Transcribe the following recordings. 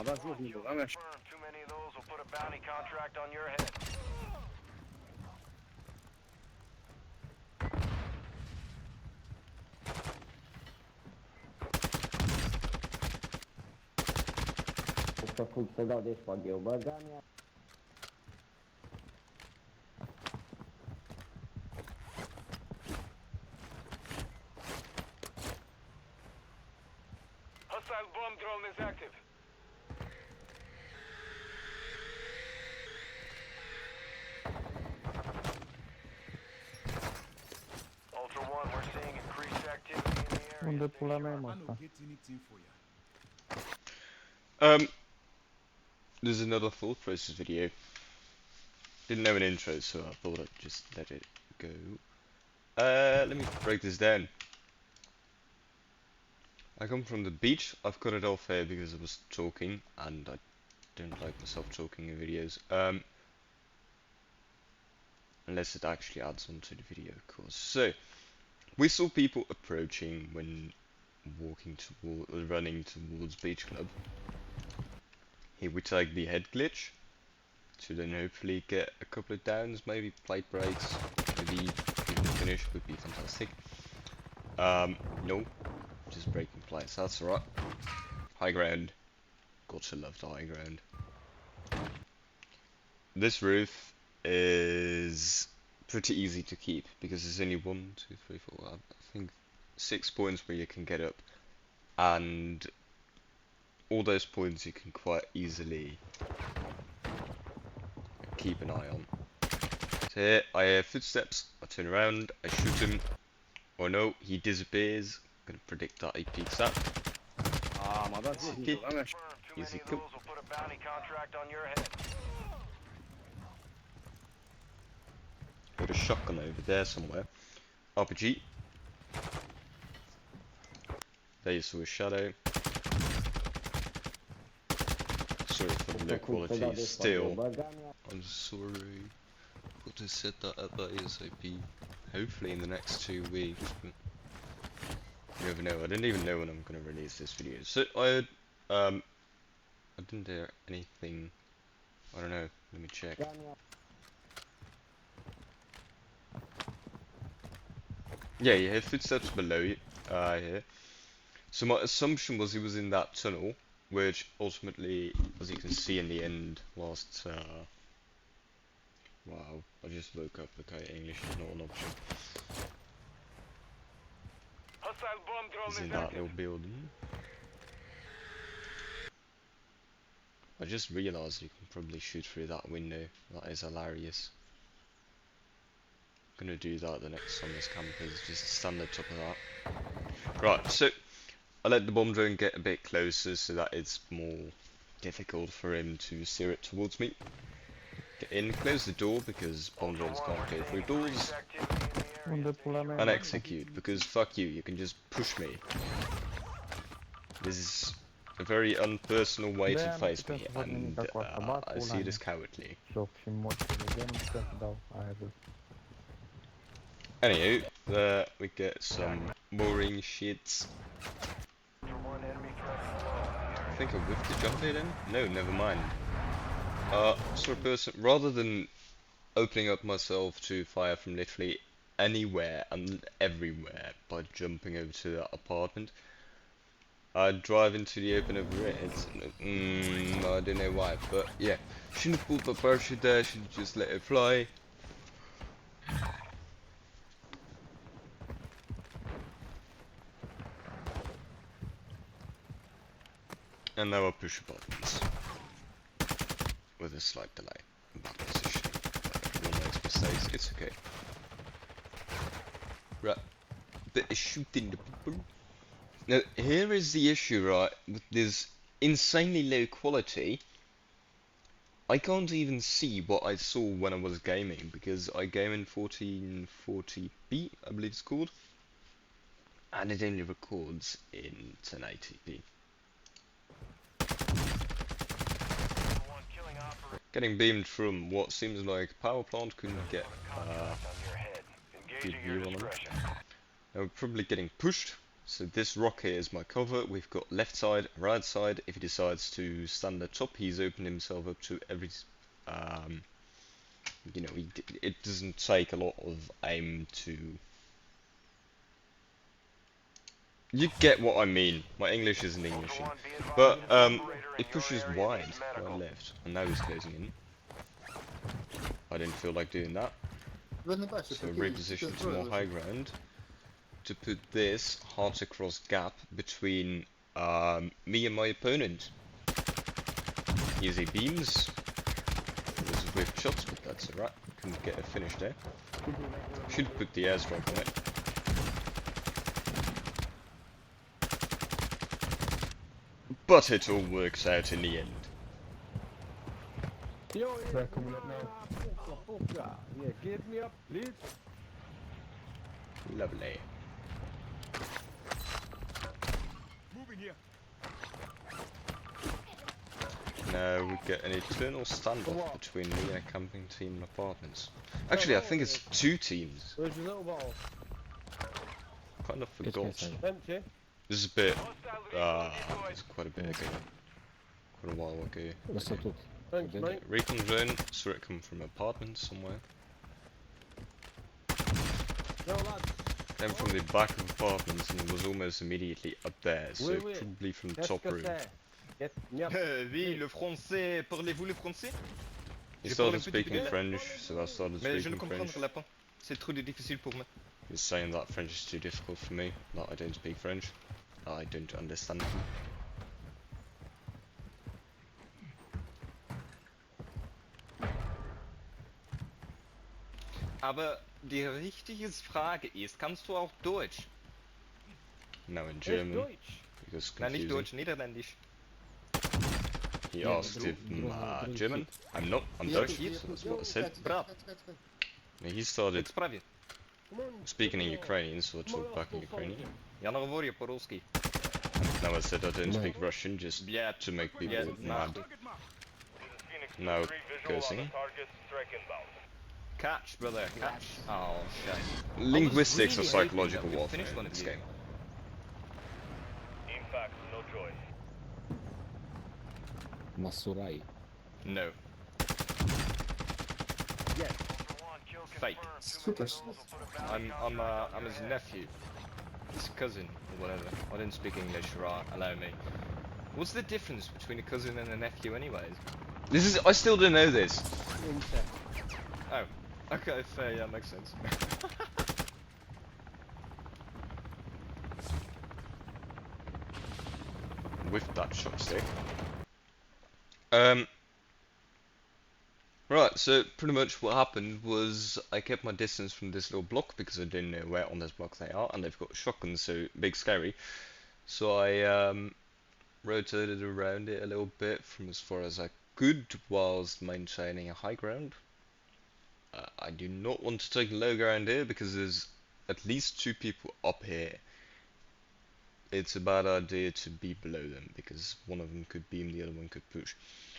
Too many of those will put a bounty contract on your head. Sto full soldado de spaghi ubagania. Hostile bomb drone is active. Ultra One, we're seeing increased activity in the area. Unde Stay pula mea sharp. mă I asta? don't get anything for ya. There's another thought process video. Didn't know an intro, so I thought I'd just let it go. Let me break this down. I come from the beach. I've cut it off here because I was talking, and I don't like myself talking in videos. Unless it actually adds on to the video, of course. So, we saw people approaching when running towards Beach Club. Here we take the head glitch to then hopefully get a couple of downs, maybe plate breaks, maybe even the finish would be fantastic. No, just breaking plates, that's alright. High ground, gotta love the high ground. This roof is pretty easy to keep because there's only 1, 2, 3, 4, I think 6 points where you can get up, and all those points you can quite easily keep an eye on. So here I hear footsteps, I turn around, I shoot him, or no, he disappears. I'm gonna predict that he peeks up. Easy kill. Those will put a bounty contract on your head. Got a shotgun over there somewhere. RPG. There you saw a shadow. Sorry for the low quality still. I'm sorry. Got to set that up ASAP. Hopefully in the next 2 weeks. But you never know. I didn't even know when I'm gonna release this video. So I didn't hear anything. I don't know. Let me check. Yeah, you hear footsteps below you. Here. So my assumption was he was in that tunnel, which ultimately, as you can see in the end, last. Wow, I just woke up. Okay, English is not an option. Hostile bomb drone He's in is that active. little building. I just realised you can probably shoot through that window. That is hilarious. Gonna do that the next time this campers, just stand on top of that. Right, so I let the bomb drone get a bit closer so that it's more difficult for him to steer it towards me. Get in, close the door because bomb drones can't go through doors, Unde pula mea and mă asta? execute because fuck you can just push me. This is a very unpersonal way to face me, and I see it as cowardly. Joc și mod să vedem să dau aia de. Anywho, there we get some mooring shits. I think I whipped the jump it in? No, never mind. Sort of person, rather than opening up myself to fire from literally anywhere and everywhere by jumping over to that apartment, I'd drive into the open over it. I don't know why, but yeah. Shouldn't have pulled the parachute there, should have just let it fly. And now I push buttons with a slight delay in that position. Everyone makes mistakes, it's okay. Right, bit of shooting the people. Now, here is the issue, right, with this insanely low quality. I can't even see what I saw when I was gaming, because I game in 1440p, I believe it's called, and it only records in 1080p. Getting beamed from what seems like power plant couldn't get good view on them. Now we're probably getting pushed, So this rock here is my cover. We've got left side, right side. If he decides to stand at top, he's opened himself up to every, you know, it doesn't take a lot of aim to. You get what I mean. My English isn't English, but it pushes wide, right left, and now he's closing in. I didn't feel like doing that, so reposition to more high ground to put this hard to cross gap between me and my opponent. Easy beams. It was whipped shots, but that's alright. Couldn't get a finish there. Should put the airstrike on it. But it all works out in the end. They're coming up now. Yeah, give me up, please. Lovely. Now we get an eternal standoff between me and a camping team in apartments. Actually, I think it's two teams. Where's your little ball? Kind of forgot. Empty. This is a bit. It's quite a bit ago. Quite a while ago. What's up? Thanks, mate. Recon zone. Saw it come from apartments somewhere. No, lads. Came from the back of apartments and was almost immediately up there. So Oui, oui. probably from the Qu'est-ce top que room. c'est? Get me up. Oui, le français. Parlez-vous le français? He Je started parle un petit speaking peu. French, so I started Mais je ne speaking comprends French. lapin. C'est trop difficile pour moi. He was saying that French is too difficult for me, that I don't speak French, that I don't understand them. Aber die richtige Frage ist, kannst du auch Deutsch? Now in It's German, Deutsch. because Nein, nicht confusing. Deutsch, Niederländisch. He asked if German. I'm not. I'm Dutch. So that's what I said. Brat, And he started ik sprawie. Come on. speaking in Ukrainian, so I talked back in Ukrainian. Ja говорю по-русски. Now I said I don't speak Russian, just Yeah, to make people yeah, mad. Now cursing. Catch, brother, catch. Oh, shit. Linguistics I are was really psychological hoping that we'd warfare finish in one of this you. game. Impact, no joy. Masurai. No. Yes. Fake. I'm his nephew. His cousin, or whatever. I didn't speak English, right? Allow me. What's the difference between a cousin and a nephew, anyways? This is. I still don't know this. Insect. Oh. Okay, fair, yeah, makes sense. With that shot stick. Right, so pretty much what happened was I kept my distance from this little block because I didn't know where on this block they are, and they've got shotguns, so big scary. So I rotated around it a little bit from as far as I could whilst maintaining a high ground. I do not want to take low ground here because there's at least two people up here. It's a bad idea to be below them because one of them could beam, the other one could push.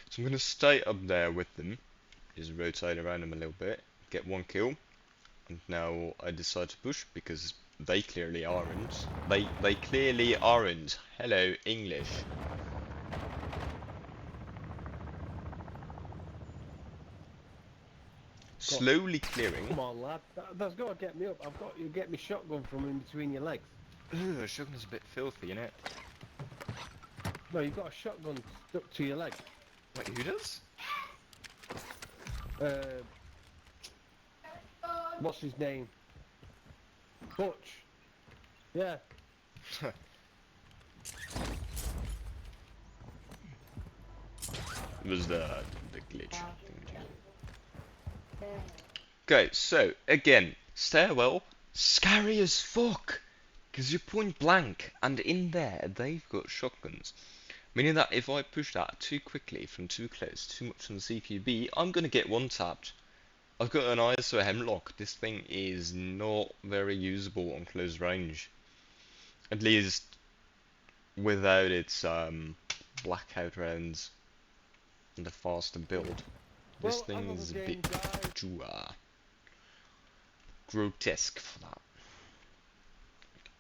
So I'm going to stay up there with them, just rotate around them a little bit, get one kill, and now I decide to push because they clearly aren't. They clearly aren't. Hello, English. Slowly clearing. Come on, lad. That's got to get me up. I've got you get me shotgun from in between your legs. Ugh, shotgun's a bit filthy, innit? No, you've got a shotgun stuck to your leg. Wait, who does? What's his name? Butch. Yeah. Was the glitch. Okay, so again, stairwell, scary as fuck, because you're point blank, and in there they've got shotguns, meaning that if I push that too quickly from too close, too much on the CQB, I'm gonna get one tapped. I've got an ISO hemlock. This thing is not very usable on close range, at least without its blackout rounds and the faster build. This Well, thing another is a game, bit guys. too grotesque for that.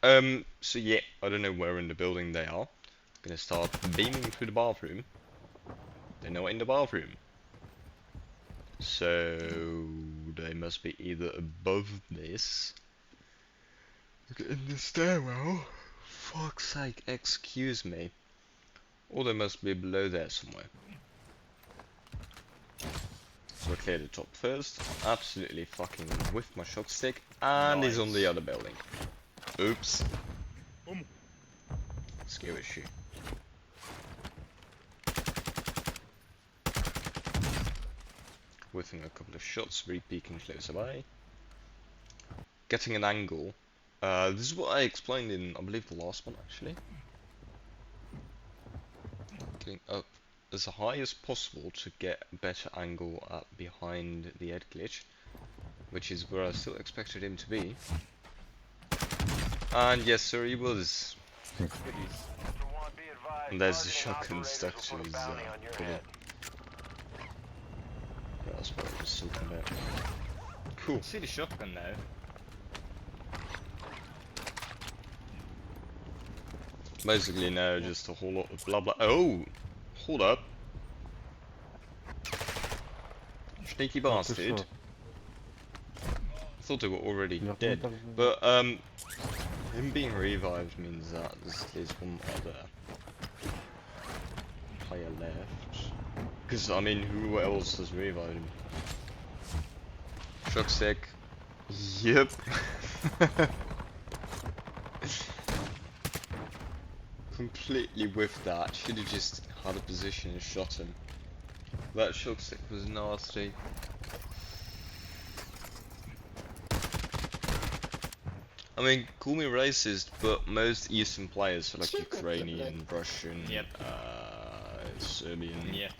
So yeah, I don't know where in the building they are. Gonna start beaming through the bathroom. They're not in the bathroom. So they must be either above this. In the stairwell. Fuck's sake, excuse me. Or they must be below there somewhere. So I clear the top first. Absolutely fucking whiffed my shot stick. And he's on the other building. Oops. Skill issue. Whiffing a couple of shots, re-peeking closer by. Getting an angle. This is what I explained in, I believe, the last one actually. Getting up as high as possible to get a better angle up behind the head glitch, which is where I still expected him to be. And yes sir, he was. And there's the shotgun stuck to his body. Yeah, that's what I was talking about. Cool. See the shotgun now. Basically now just a whole lot of blah blah. Oh! Hold up. Sneaky bastard. I thought they were already dead. But him being revived means that there's one other player left. Because I mean, who else has revived him? Shock sick. Yep. Completely whiffed that. Should have just had a position and shot him. That shock stick was nasty. I mean, call me racist, but most Eastern players, so like Ukrainian, Russian, Yep. Serbian. Yeah.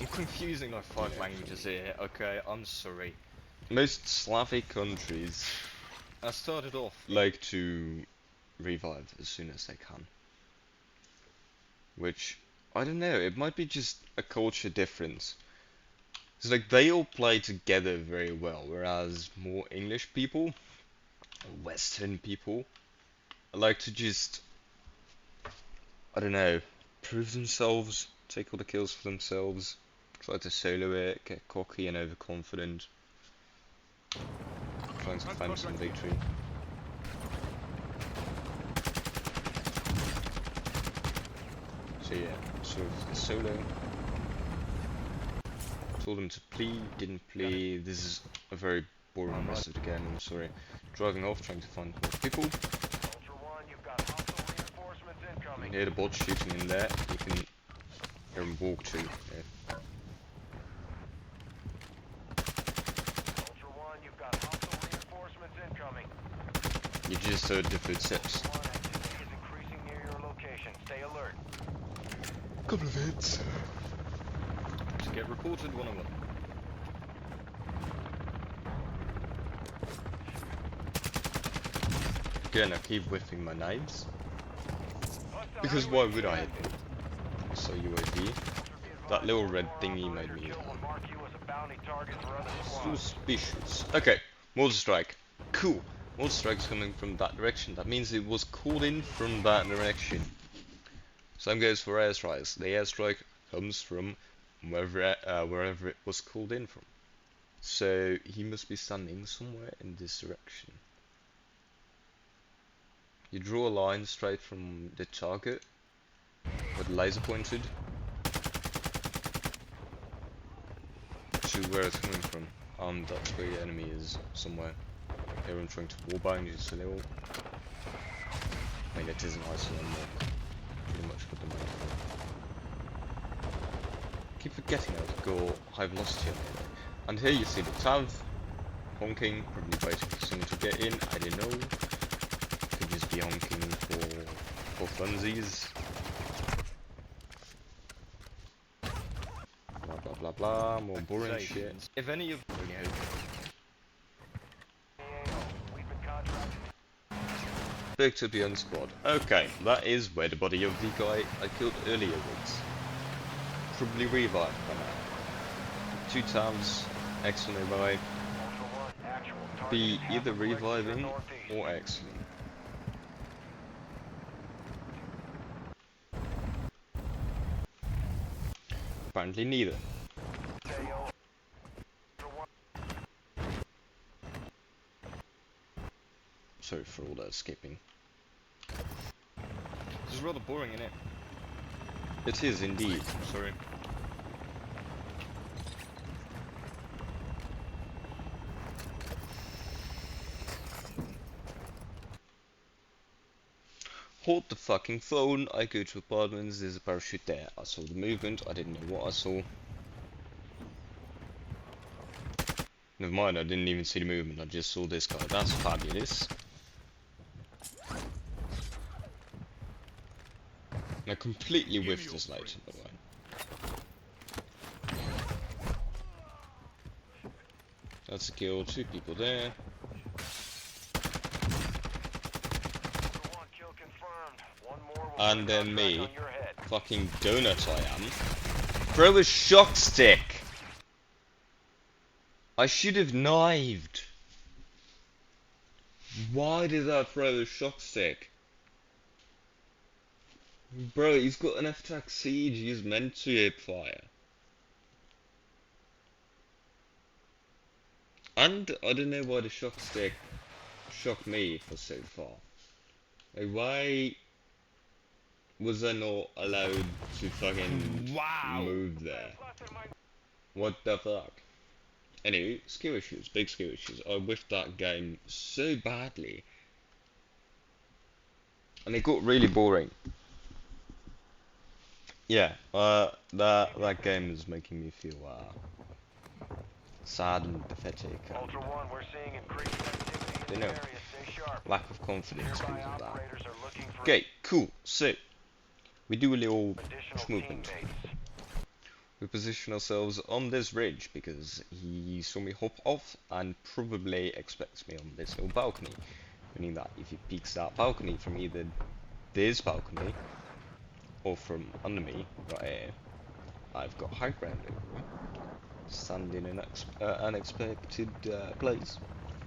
I'm confusing my 5 languages here. Okay, I'm sorry. Most Slavic countries I started off. like to revive as soon as they can. Which, I don't know, it might be just a culture difference. It's like they all play together very well, whereas more English people, Western people, like to just, I don't know, prove themselves, take all the kills for themselves, try to solo it, get cocky and overconfident, trying to claim some victory. So yeah, sort of solo. Told him to plea, didn't plea. This is a very boring message again, I'm sorry. Driving off, trying to find more people. You can hear the bot shooting in there. You can hear him walk too. Yeah. You just heard the footsteps. Couple of hits. To get reported 101. Again, I keep whiffing my knives. Because why would I? So UAV. That little red thingy made me suspicious. Okay, mortar strike. Cool. Mortar strike's coming from that direction. That means it was called in from that direction. Same goes for airstrikes. The airstrike comes from wherever it was called in from. So he must be standing somewhere in this direction. You draw a line straight from the target with laser pointed to where it's coming from. That's where your enemy is somewhere. Here I'm trying to wallbang just a little. I mean, it is an ISO unlock. Pretty much what the money for. Keep forgetting how to go high velocity on it. And here you see the Tav honking, probably waiting for someone to get in. I don't know. Could just be honking for funsies. Blah blah blah blah. More boring shit. If any of Picked up the unsquad. Okay, that is where the body of the guy I killed earlier was. Probably revived by now. 2 tabs, X nearby. Be either reviving or excellent? Apparently neither. Sorry for all that skipping. This is rather boring, isn't it? It is indeed. Sorry. Hold the fucking phone, I go to apartments, there's a parachute there. I saw the movement, I didn't know what I saw. Never mind, I didn't even see the movement, I just saw this guy. That's fabulous. I completely whiffed this light, by the way. That's a kill, 2 people there. And then me, fucking donut I am, throw a shock stick! I should have knifed. Why did I throw a shock stick? Bro, he's got an F-Tac Siege, he's meant to hip fire. And I don't know why the shock stick shocked me for so far. Like, why was I not allowed to fucking move there? What the fuck? Anyway, skill issues, big skill issues. I whiffed that game so badly. And it got really boring. Yeah, that game is making me feel sad and pathetic. Ultra One, we're seeing increased activity in You the know, area. Stay sharp. lack of confidence because Nearby of that. operators are looking for Okay, cool. So we do a little additional movement. teammates. We position ourselves on this ridge because he saw me hop off and probably expects me on this little balcony. Meaning that if he peeks that balcony from either this balcony or from under me, right here, I've got high ground over. Stand in an unexpected place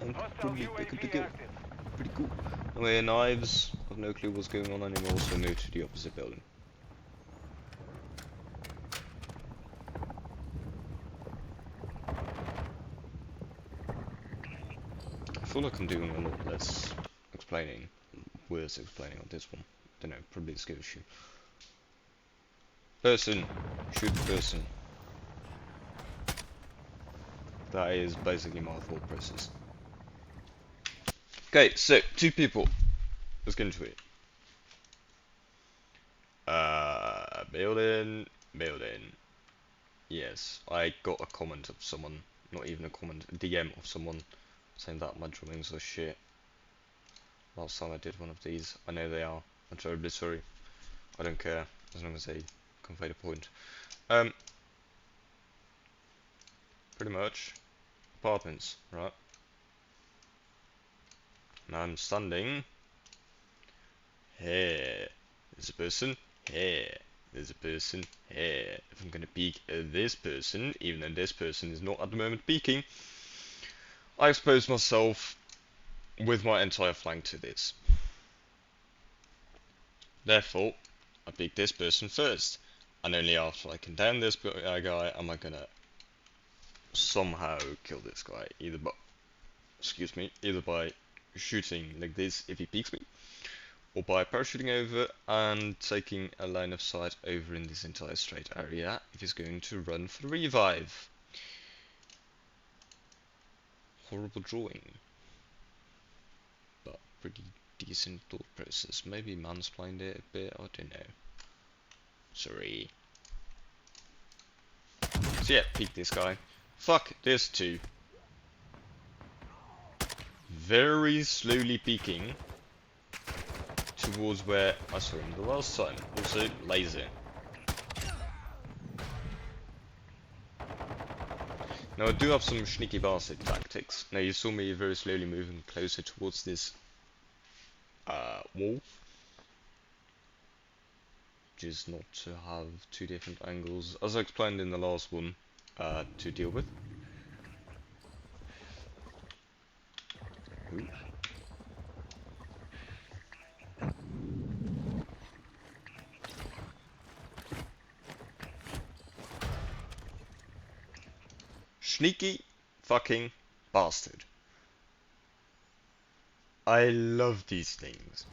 and Hostile probably pick up the UAV kill. active. Pretty cool. Anyway, knives. I've no clue what's going on anymore, so move to the opposite building. I feel like I'm doing a lot less explaining, worse explaining on this one. Don't know, probably a skill issue. Person, shoot the person. That is basically my thought process. Okay, so 2 people. Let's get into it. Building. Yes, I got a comment of someone, not even a comment, a DM of someone saying that my drawings are shit. Last time I did one of these, I know they are. I'm terribly sorry. I don't care, as long as they convey the point. Pretty much, apartments, right? Now I'm standing. Here, there's a person. Here, there's a person. Here. If I'm gonna peek at this person, even though this person is not at the moment peeking, I expose myself with my entire flank to this. Therefore, I peek this person first, and only after I can down this guy am I gonna somehow kill this guy, either by shooting like this if he peeks me, or by parachuting over and taking a line of sight over in this entire straight area if he's going to run for the revive. Horrible drawing, but pretty decent thought process. Maybe mansplained it a bit, I don't know. Sorry. So yeah, peek this guy. Fuck this too. Very slowly peeking towards where I saw him the last time. Also, laser. Now I do have some sneaky bastard tactics. Now you saw me very slowly moving closer towards this wall. Which is not to have 2 different angles, as I explained in the last one, to deal with. Ooh. Sneaky fucking bastard. I love these things.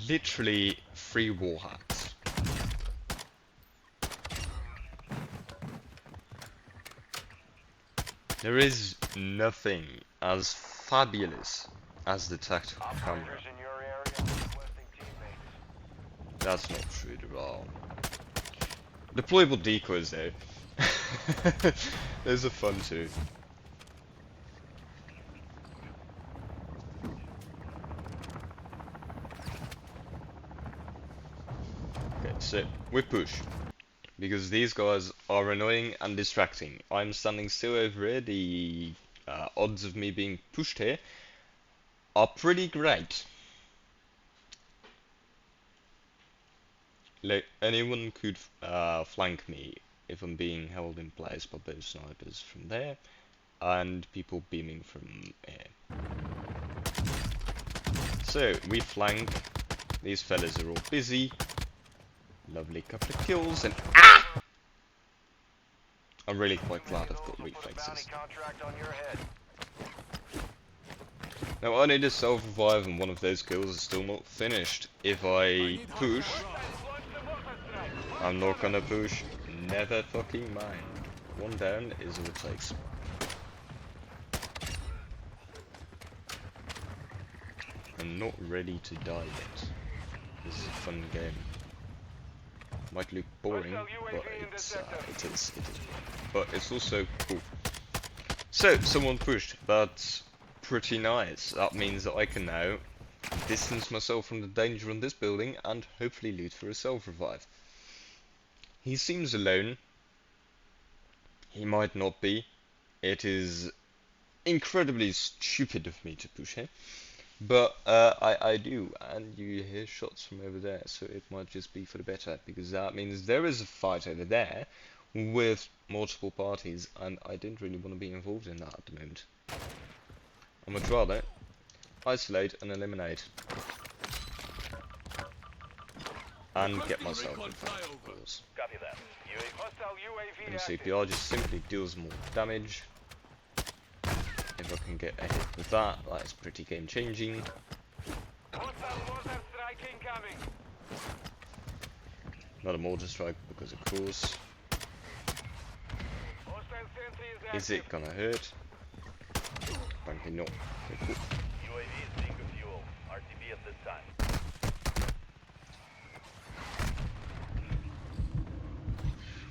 Literally 3 war hats. There is nothing as fabulous as the tactical camera. Operators in your area requesting teammates. That's not true at all. Deployable decoys though. Those are fun too. Okay, so we push. Because these guys are annoying and distracting. I'm standing still over here. The odds of me being pushed here are pretty great. Like, anyone could flank me if I'm being held in place by both snipers from there and people beaming from here. So we flank. These fellas are all busy. Lovely couple of kills and I'm really quite glad I've got reflexes. Now I need a self-revive and one of those kills is still not finished. If I push, I'm not gonna push. Never fucking mind. One down is all it takes. I'm not ready to die yet. This is a fun game. Might look boring, but it is. But it's also cool. So, someone pushed. That's pretty nice. That means that I can now distance myself from the danger in this building and hopefully loot for a self-revive. He seems alone. He might not be. It is incredibly stupid of me to push him. But I do, and you hear shots from over there, so it might just be for the better, because that means there is a fight over there with multiple parties, and I didn't really want to be involved in that at the moment. I would rather isolate and eliminate, and get myself in front, of course. Copy that. And CPR just simply deals more damage. If I can get a hit with that, that's pretty game changing. Not a mortar strike because of course. Is it gonna hurt? Apparently not. Okay, cool. UAV is being fuel. RTB at this time.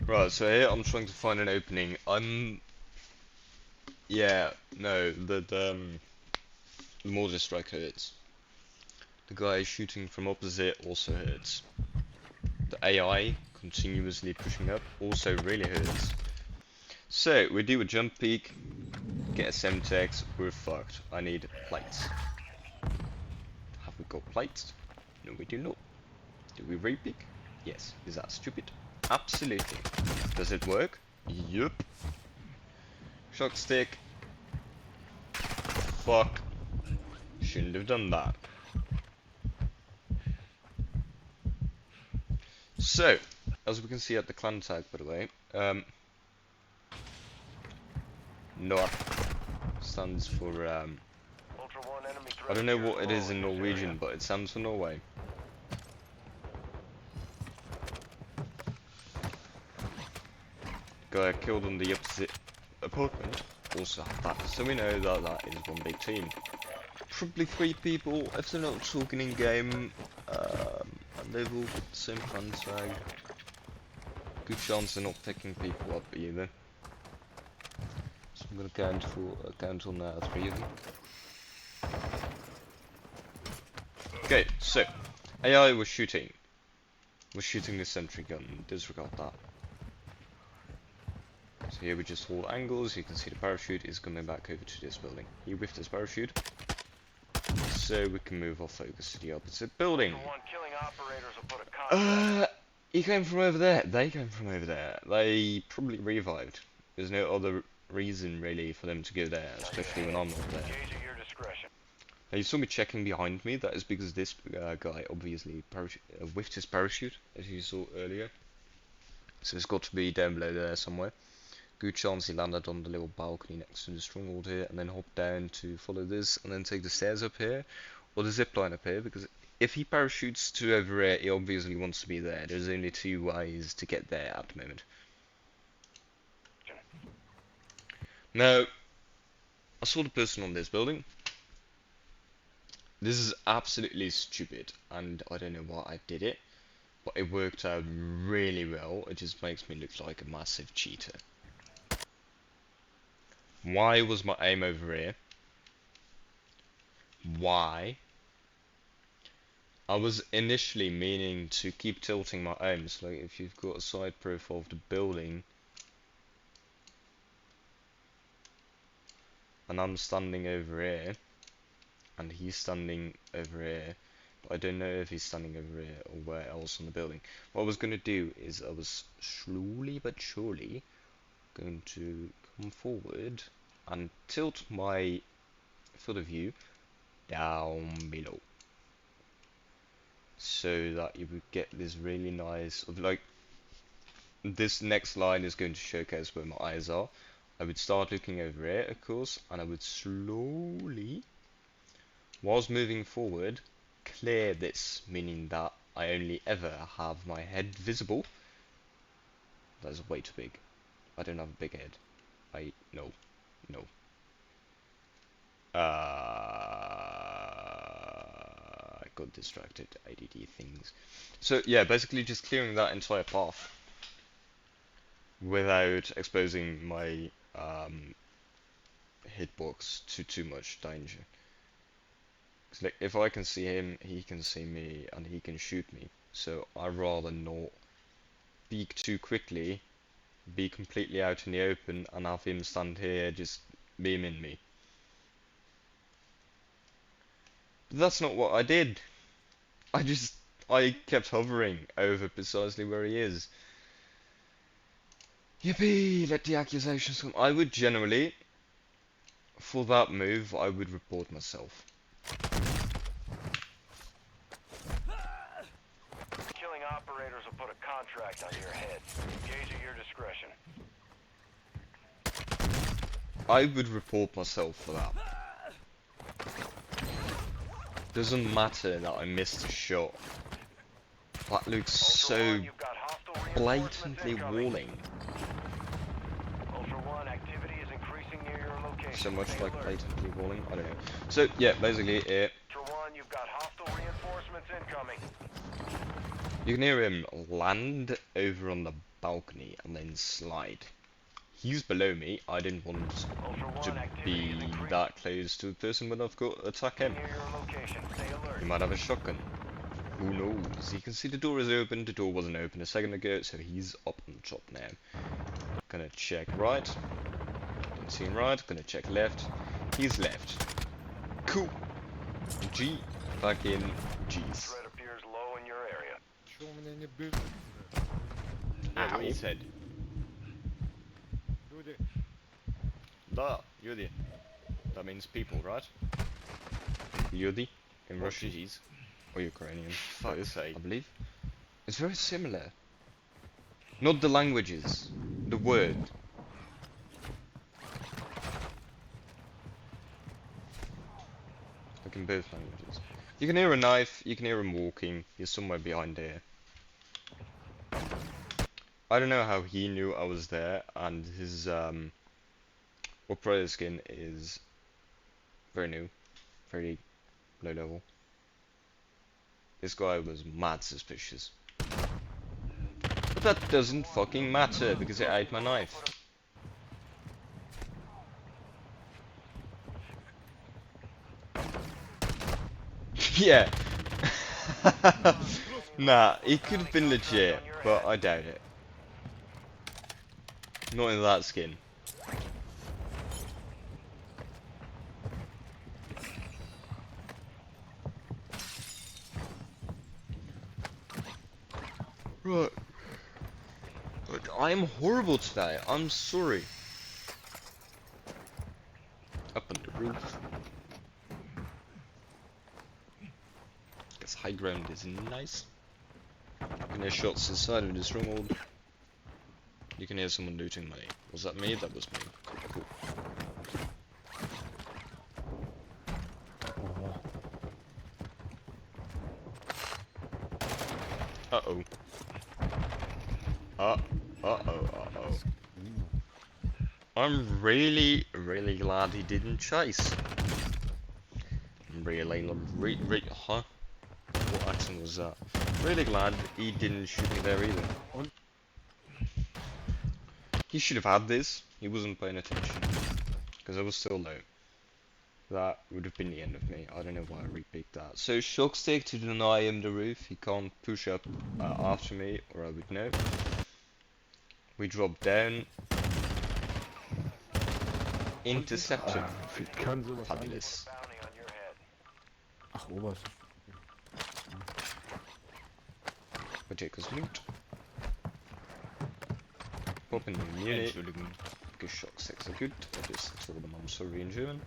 Right, so here I'm trying to find an opening. Yeah, no, the mortar strike hurts. The guy shooting from opposite also hurts. The AI continuously pushing up also really hurts. So, we do a jump peak, get a Semtex, we're fucked. I need plates. Have we got plates? No, we do not. Do we re-peak? Yes. Is that stupid? Absolutely. Does it work? Yup. Shock stick. Fuck. Shouldn't have done that. So, as we can see at the clan tag, by the way, NOR stands for, I don't know what it is in Norwegian, but it stands for Norway. Guy killed on the opposite apartment also have that, so we know that that is one big team. Probably 3 people if they're not talking in game, and they've all got the same clan tag. Good chance they're not picking people up either. So I'm gonna count on 3 of them. Okay, so AI was shooting the sentry gun. Disregard that. So here we just hold angles. You can see the parachute is coming back over to this building. He whiffed his parachute, so we can move our focus to the opposite building. He came from over there. They came from over there. They probably revived. There's no other reason really for them to go there, especially when I'm not there. Now you saw me checking behind me. That is because this guy obviously whiffed his parachute, as you saw earlier. So it's got to be down below there somewhere. Good chance he landed on the little balcony next to the stronghold here, and then hop down to follow this, and then take the stairs up here, or the zip line up here, because if he parachutes to over here, he obviously wants to be there. There's only two ways to get there at the moment. Now, I saw the person on this building. This is absolutely stupid, and I don't know why I did it, but it worked out really well. It just makes me look like a massive cheater. Why was my aim over here? Why? I was initially meaning to keep tilting my aim, so like if you've got a side profile of the building and I'm standing over here and he's standing over here, but I don't know if he's standing over here or where else on the building. What I was going to do is I was slowly but surely going to come forward and tilt my field of view down below, so that you would get this really nice, like, this next line is going to showcase where my eyes are. I would start looking over here, of course, and I would slowly, whilst moving forward, clear this, meaning that I only ever have my head visible. That's way too big. I don't have a big head. No. I got distracted. ADD things. So yeah, basically just clearing that entire path without exposing my hitbox to too much danger. 'Cause like, if I can see him, he can see me, and he can shoot me. So I'd rather not peek too quickly, be completely out in the open, and have him stand here just beaming me. But that's not what I did. I kept hovering over precisely where he is. Yippee! Let the accusations come. I would generally, for that move, I would report myself. Killing operators will put a contract on your head. Engage at your discretion. I would report myself for that. Doesn't matter that I missed a shot. That looks so You've got hostile blatantly reinforcements incoming. walling. Ultra One, activity is increasing near your location. So much Stay like alert. blatantly walling. I don't know. So yeah, basically, Ultra One, you've got hostile reinforcements incoming. you can hear him land over on the balcony and then slide. He's below me. I didn't want Ultra One, to activity is be increasing that close to the person when I've got to attack him. near your location. Stay alert. He might have a shotgun. Who knows? You can see the door is open. The door wasn't open a second ago, so he's up on the top now. Gonna check right. Don't see him right. Gonna check left. He's left. Cool. G. Back in G's. Threat appears low in your area. Yeah, what he said. Da, Yudi. That means people, right? Yudi in Or Russian GGs. or Ukrainian. Fuck's Both, sake. I believe. It's very similar. Not the languages, the word. Like in both languages. You can hear a knife, you can hear him walking, he's somewhere behind there. I don't know how he knew I was there, and his operator skin is very new, very low level. This guy was mad suspicious. But that doesn't fucking matter, because it ate my knife. Yeah. Nah, it could have been legit, but I doubt it. Not in that skin. Right. But I am horrible today. I'm sorry. Up on the roof. Guess high ground is nice. And there's shots inside of the stronghold. You can hear someone looting money. Was that me? That was me. Cool. Uh-oh. Uh-oh. I'm really glad he didn't chase. Huh? What accent was that? Really glad he didn't shoot me there either. He should have had this. He wasn't paying attention. Because I was still low. That would have been the end of me. I don't know why I repicked that. So shock stick to deny him the roof. He can't push up after me, or I would know. We drop down. Interception. Fabulous. Bounty on your head. Ach, Oberst. We take us loot. Pop in the unit. Because shock sticks are good. I just told them I'm sorry in German.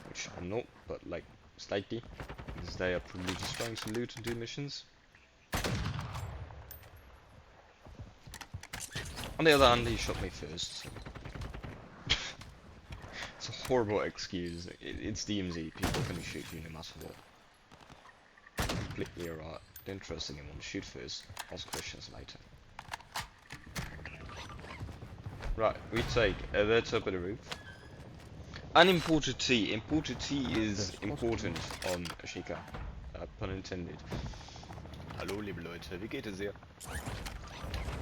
Which I'm not, but like slightly. Because they are probably just trying to loot and do missions. On the other hand, he shot me first. So. It's a horrible excuse. It's DMZ. People can shoot you no matter what. Completely alright. Don't trust anyone. Shoot first. Ask questions later. Right, we take the top of the roof. And imported tea. Imported tea is important on Ashika. Pun intended. Hallo liebe Leute, wie geht es dir?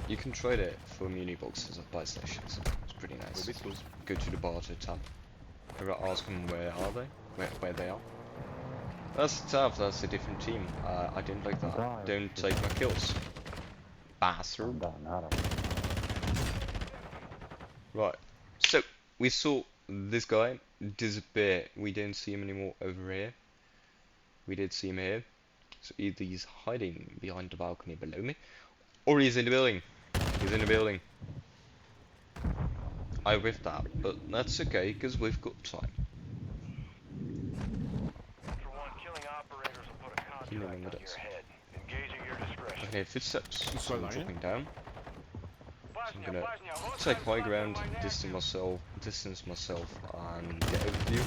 You can trade it for muni boxes at buy stations. It's pretty nice. Go to the barter tab. Ask them where are they? Where they are. That's the tab, that's a different team. I didn't like that. Don't take my kills. Bastard. Right. So we saw this guy disappear. We don't see him anymore over here. We did see him here. So either he's hiding behind the balcony below me, or he's in the building. He's in the building. I whiffed that, but that's okay, because we've got time. For one, killing operators will put a contract Killing on with your us. head. Engage at your discretion. I hear footsteps, so I'm dropping down. So I'm gonna Bosnia, take high ground, distance myself, and get overview.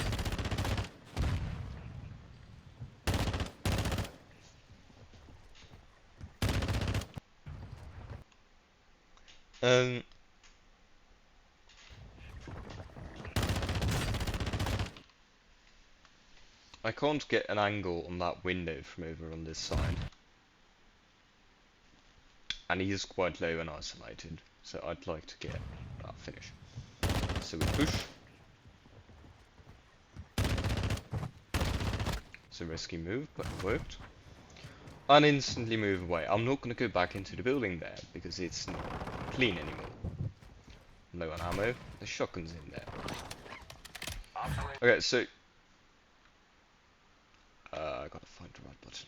I can't get an angle on that window from over on this side. And he is quite low and isolated, so I'd like to get that finish. So we push. It's a risky move, but it worked. And instantly move away. I'm not going to go back into the building there, because it's not clean anymore. Low on ammo. The shotgun's in there. Okay, so I gotta find the right button.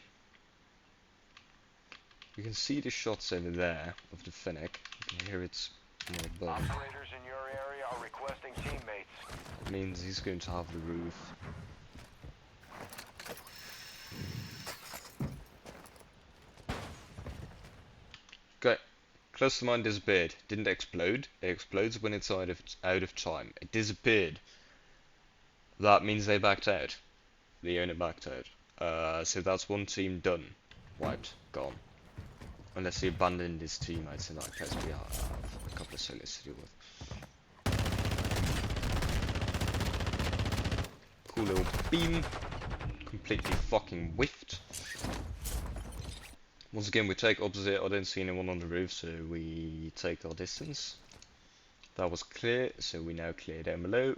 You can see the shots over there of the Fennec. You can hear it's more above. Operators in your area are requesting teammates. That means he's going to have the roof. Okay, cluster mine disappeared. Didn't explode. It explodes when it's out of time. It disappeared. That means they backed out. The owner backed out. So that's one team done. Wiped. Gone. Unless he abandoned his teammates, in that case we have a couple of solos to deal with. Cool little beam. Completely fucking whiffed. Once again we take opposite. I don't see anyone on the roof, so we take our distance. That was clear, so we now clear down below.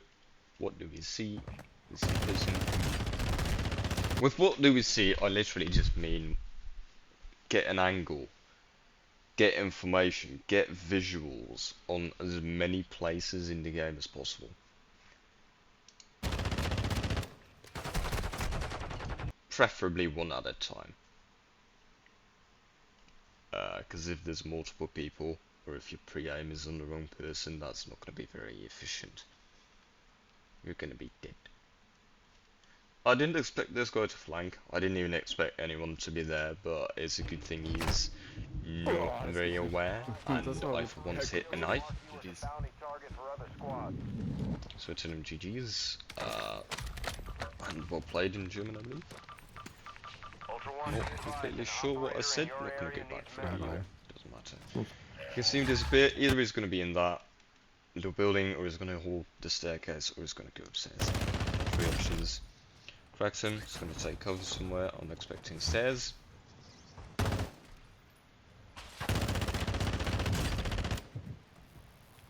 What do we see? We see a person. With what do we see, I literally just mean get an angle, get information, get visuals on as many places in the game as possible. Preferably one at a time. Because if there's multiple people, or if your pre-aim is on the wrong person, that's not going to be very efficient. You're going to be dead. I didn't expect this guy to flank. I didn't even expect anyone to be there, but it's a good thing not very aware, and That's not I good. for once hit a knife. GG's. Bounty target for other squads. So I tell him GG's, and well played in German, I believe. Ultra One, Not be advised, completely an sure what I operator said, in your not gonna area go back needs for medical. it, doesn't matter. You can see him disappear, either he's gonna be in that little building, or he's gonna hold the staircase, or he's gonna go upstairs. Three options. Cracks him, he's gonna take cover somewhere, I'm expecting stairs.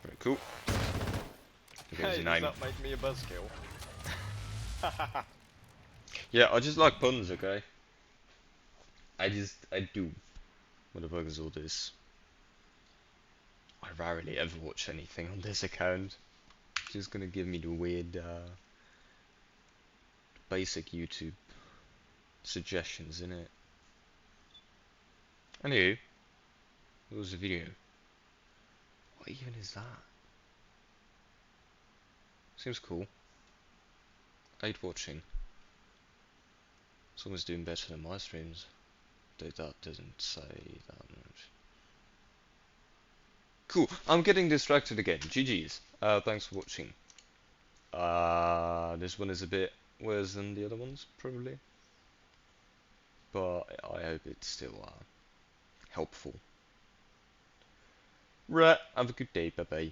Very cool. Because Hey, his does name. that make me a buzzkill? Yeah, I just like puns, okay? I do. What the fuck is all this? I rarely ever watch anything on this account. Just gonna give me the weird, basic YouTube suggestions, innit? Anywho, what was the video? What even is that? Seems cool. I'd watching. Someone's doing better than my streams. Though that doesn't say that much. Cool, I'm getting distracted again. GG's. Thanks for watching. This one is a bit worse than the other ones, probably. But I hope it's still helpful. Right, have a good day, bye bye.